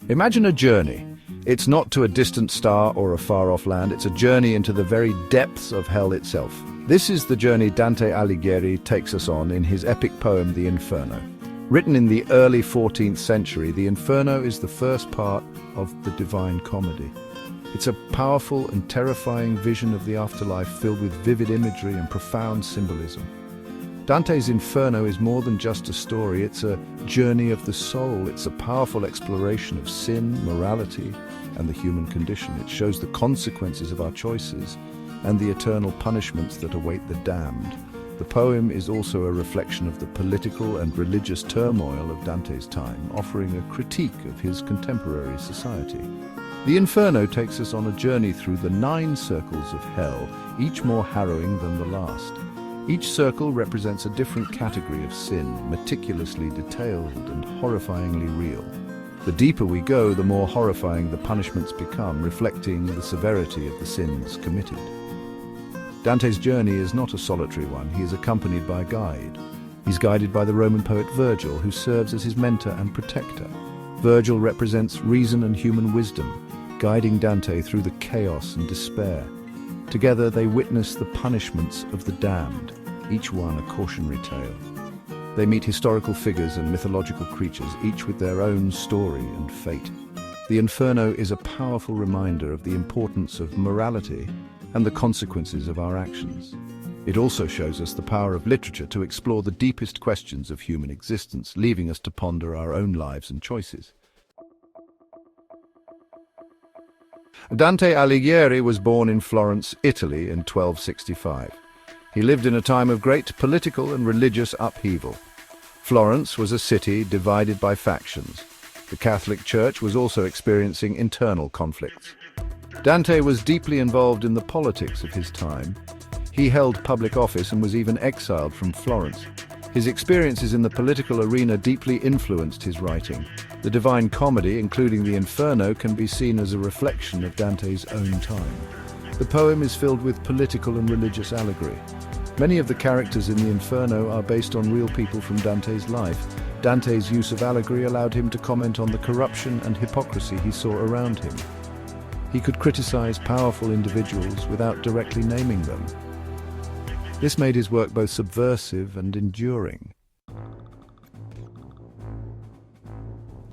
Imagine a journey. It's not to a distant star or a far-off land, it's a journey into the very depths of hell itself. This is the journey Dante Alighieri takes us on in his epic poem, The Inferno. Written in the early 14th century, The Inferno is the first part of the Divine Comedy. It's a powerful and terrifying vision of the afterlife filled with vivid imagery and profound symbolism. Dante's Inferno is more than just a story, it's a journey of the soul. It's a powerful exploration of sin, morality, and the human condition. It shows the consequences of our choices and the eternal punishments that await the damned. The poem is also a reflection of the political and religious turmoil of Dante's time, offering a critique of his contemporary society. The Inferno takes us on a journey through the 9 circles of hell, each more harrowing than the last. Each circle represents a different category of sin, meticulously detailed and horrifyingly real. The deeper we go, the more horrifying the punishments become, reflecting the severity of the sins committed. Dante's journey is not a solitary one. He is accompanied by a guide. He's guided by the Roman poet Virgil, who serves as his mentor and protector. Virgil represents reason and human wisdom, guiding Dante through the chaos and despair. Together they witness the punishments of the damned, each one a cautionary tale. They meet historical figures and mythological creatures, each with their own story and fate. The Inferno is a powerful reminder of the importance of morality and the consequences of our actions. It also shows us the power of literature to explore the deepest questions of human existence, leaving us to ponder our own lives and choices. Dante Alighieri was born in Florence, Italy in 1265. He lived in a time of great political and religious upheaval. Florence was a city divided by factions. The Catholic Church was also experiencing internal conflicts. Dante was deeply involved in the politics of his time. He held public office and was even exiled from Florence. His experiences in the political arena deeply influenced his writing. The Divine Comedy, including the Inferno, can be seen as a reflection of Dante's own time. The poem is filled with political and religious allegory. Many of the characters in the Inferno are based on real people from Dante's life. Dante's use of allegory allowed him to comment on the corruption and hypocrisy he saw around him. He could criticize powerful individuals without directly naming them. This made his work both subversive and enduring.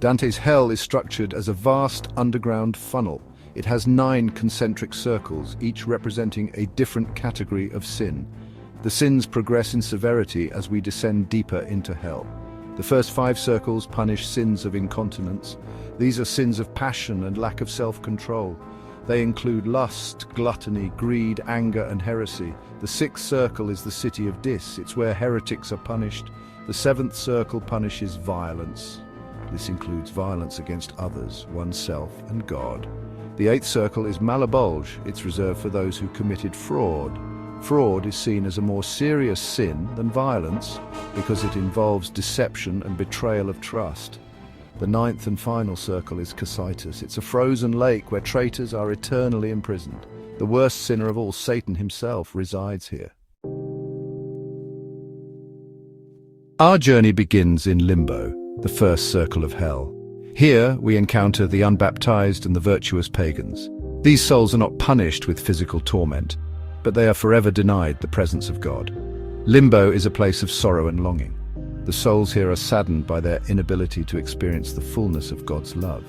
Dante's hell is structured as a vast underground funnel. It has 9 concentric circles, each representing a different category of sin. The sins progress in severity as we descend deeper into hell. The first 5 circles punish sins of incontinence. These are sins of passion and lack of self-control. They include lust, gluttony, greed, anger, and heresy. The 6th circle is the city of Dis. It's where heretics are punished. The 7th circle punishes violence. This includes violence against others, oneself, and God. The 8th circle is Malabolge. It's reserved for those who committed fraud. Fraud is seen as a more serious sin than violence because it involves deception and betrayal of trust. The 9th and final circle is Cocytus. It's a frozen lake where traitors are eternally imprisoned. The worst sinner of all, Satan himself, resides here. Our journey begins in Limbo, the first circle of hell. Here we encounter the unbaptized and the virtuous pagans. These souls are not punished with physical torment, but they are forever denied the presence of God. Limbo is a place of sorrow and longing. The souls here are saddened by their inability to experience the fullness of God's love.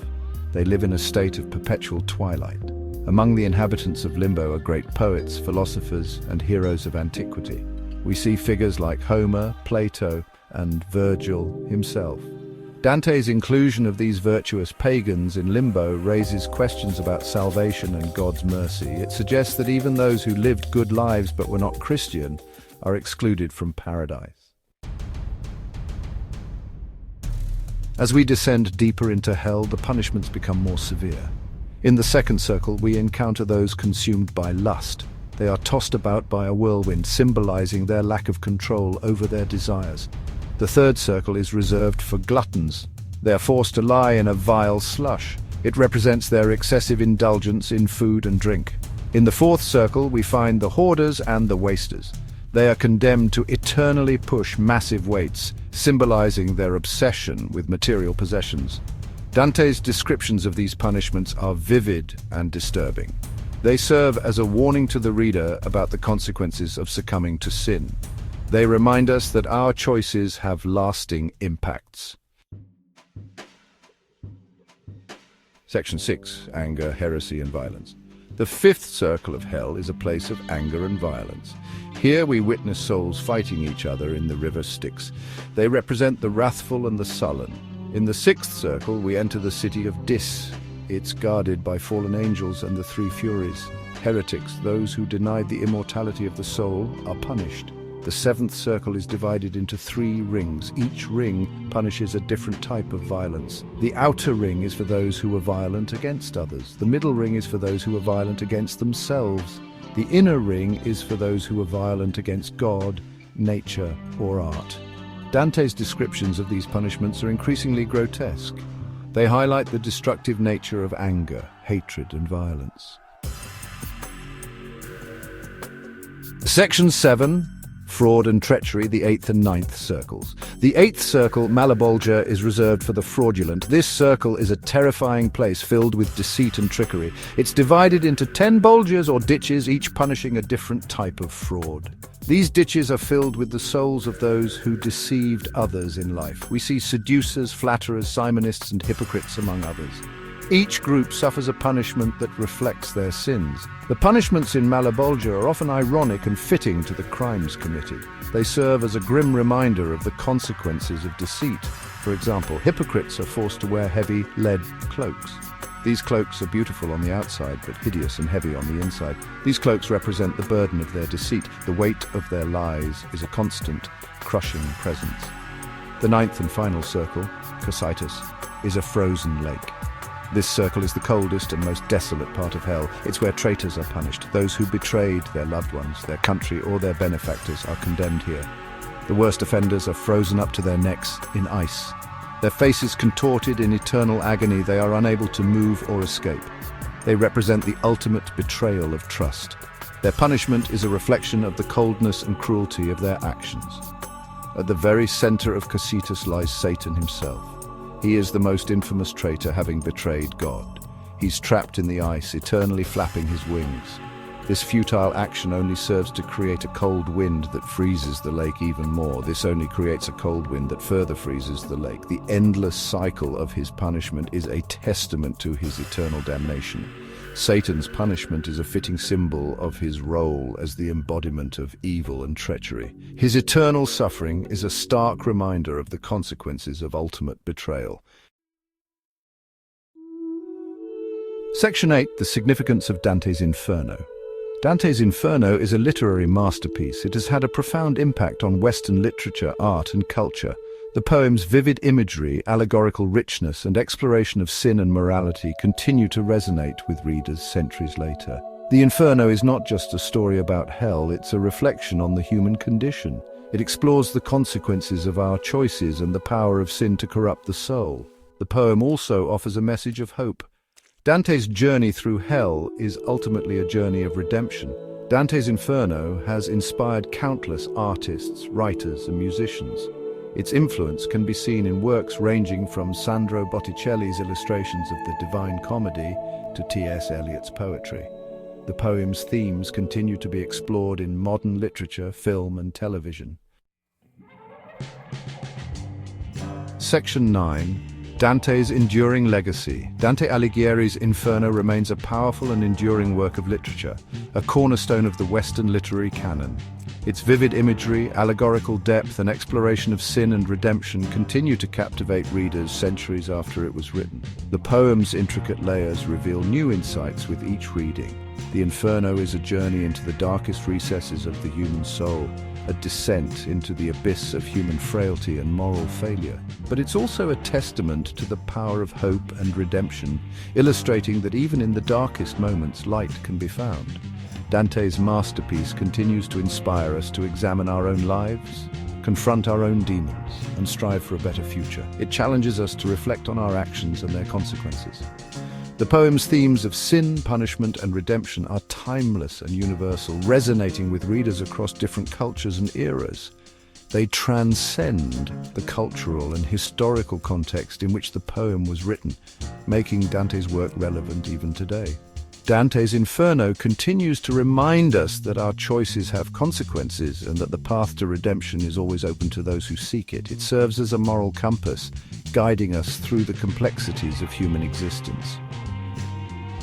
They live in a state of perpetual twilight. Among the inhabitants of Limbo are great poets, philosophers, and heroes of antiquity. We see figures like Homer, Plato, and Virgil himself. Dante's inclusion of these virtuous pagans in Limbo raises questions about salvation and God's mercy. It suggests that even those who lived good lives but were not Christian are excluded from paradise. As we descend deeper into hell, the punishments become more severe. In the 2nd circle, we encounter those consumed by lust. They are tossed about by a whirlwind, symbolizing their lack of control over their desires. The 3rd circle is reserved for gluttons. They are forced to lie in a vile slush. It represents their excessive indulgence in food and drink. In the 4th circle, we find the hoarders and the wasters. They are condemned to eternally push massive weights, symbolizing their obsession with material possessions. Dante's descriptions of these punishments are vivid and disturbing. They serve as a warning to the reader about the consequences of succumbing to sin. They remind us that our choices have lasting impacts. Section 6. Anger, heresy and violence. The fifth circle of hell is a place of anger and violence. Here we witness souls fighting each other in the river Styx. They represent the wrathful and the sullen. In the sixth circle we enter the city of Dis. It's guarded by fallen angels and the three furies. Heretics, those who denied the immortality of the soul, are punished. The seventh circle is divided into 3 rings. Each ring punishes a different type of violence. The outer ring is for those who were violent against others. The middle ring is for those who were violent against themselves. The inner ring is for those who were violent against God, nature, or art. Dante's descriptions of these punishments are increasingly grotesque. They highlight the destructive nature of anger, hatred, and violence. Section 7. Fraud and treachery, the 8th and 9th circles. The 8th circle, Malebolgia, is reserved for the fraudulent. This circle is a terrifying place filled with deceit and trickery. It's divided into 10 bolgias or ditches, each punishing a different type of fraud. These ditches are filled with the souls of those who deceived others in life. We see seducers, flatterers, simonists, and hypocrites, among others. Each group suffers a punishment that reflects their sins. The punishments in Malebolgia are often ironic and fitting to the crimes committed. They serve as a grim reminder of the consequences of deceit. For example, hypocrites are forced to wear heavy lead cloaks. These cloaks are beautiful on the outside, but hideous and heavy on the inside. These cloaks represent the burden of their deceit. The weight of their lies is a constant, crushing presence. The 9th and final circle, Cocytus, is a frozen lake. This circle is the coldest and most desolate part of hell. It's where traitors are punished. Those who betrayed their loved ones, their country, or their benefactors are condemned here. The worst offenders are frozen up to their necks in ice. Their faces contorted in eternal agony, they are unable to move or escape. They represent the ultimate betrayal of trust. Their punishment is a reflection of the coldness and cruelty of their actions. At the very center of Cocytus lies Satan himself. He is the most infamous traitor, having betrayed God. He's trapped in the ice, eternally flapping his wings. This futile action only serves to create a cold wind that freezes the lake even more. This only creates a cold wind that further freezes the lake. The endless cycle of his punishment is a testament to his eternal damnation. Satan's punishment is a fitting symbol of his role as the embodiment of evil and treachery. His eternal suffering is a stark reminder of the consequences of ultimate betrayal. Section 8. The significance of Dante's Inferno. Dante's Inferno is a literary masterpiece. It has had a profound impact on Western literature, art, and culture. The poem's vivid imagery, allegorical richness, and exploration of sin and morality continue to resonate with readers centuries later. The Inferno is not just a story about hell, it's a reflection on the human condition. It explores the consequences of our choices and the power of sin to corrupt the soul. The poem also offers a message of hope. Dante's journey through hell is ultimately a journey of redemption. Dante's Inferno has inspired countless artists, writers, and musicians. Its influence can be seen in works ranging from Sandro Botticelli's illustrations of the Divine Comedy to T.S. Eliot's poetry. The poem's themes continue to be explored in modern literature, film, and television. Section 9. Dante's enduring legacy. Dante Alighieri's Inferno remains a powerful and enduring work of literature, a cornerstone of the Western literary canon. Its vivid imagery, allegorical depth, and exploration of sin and redemption continue to captivate readers centuries after it was written. The poem's intricate layers reveal new insights with each reading. The Inferno is a journey into the darkest recesses of the human soul, a descent into the abyss of human frailty and moral failure. But it's also a testament to the power of hope and redemption, illustrating that even in the darkest moments, light can be found. Dante's masterpiece continues to inspire us to examine our own lives, confront our own demons, and strive for a better future. It challenges us to reflect on our actions and their consequences. The poem's themes of sin, punishment, and redemption are timeless and universal, resonating with readers across different cultures and eras. They transcend the cultural and historical context in which the poem was written, making Dante's work relevant even today. Dante's Inferno continues to remind us that our choices have consequences and that the path to redemption is always open to those who seek it. It serves as a moral compass, guiding us through the complexities of human existence.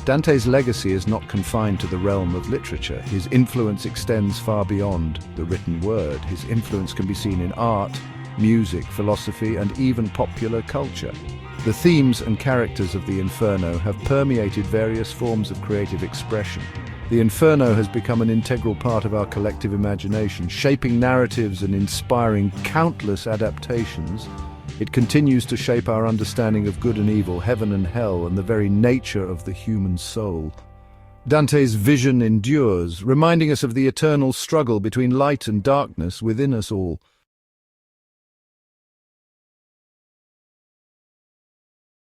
Dante's legacy is not confined to the realm of literature. His influence extends far beyond the written word. His influence can be seen in art, music, philosophy, and even popular culture. The themes and characters of the Inferno have permeated various forms of creative expression. The Inferno has become an integral part of our collective imagination, shaping narratives and inspiring countless adaptations. It continues to shape our understanding of good and evil, heaven and hell, and the very nature of the human soul. Dante's vision endures, reminding us of the eternal struggle between light and darkness within us all.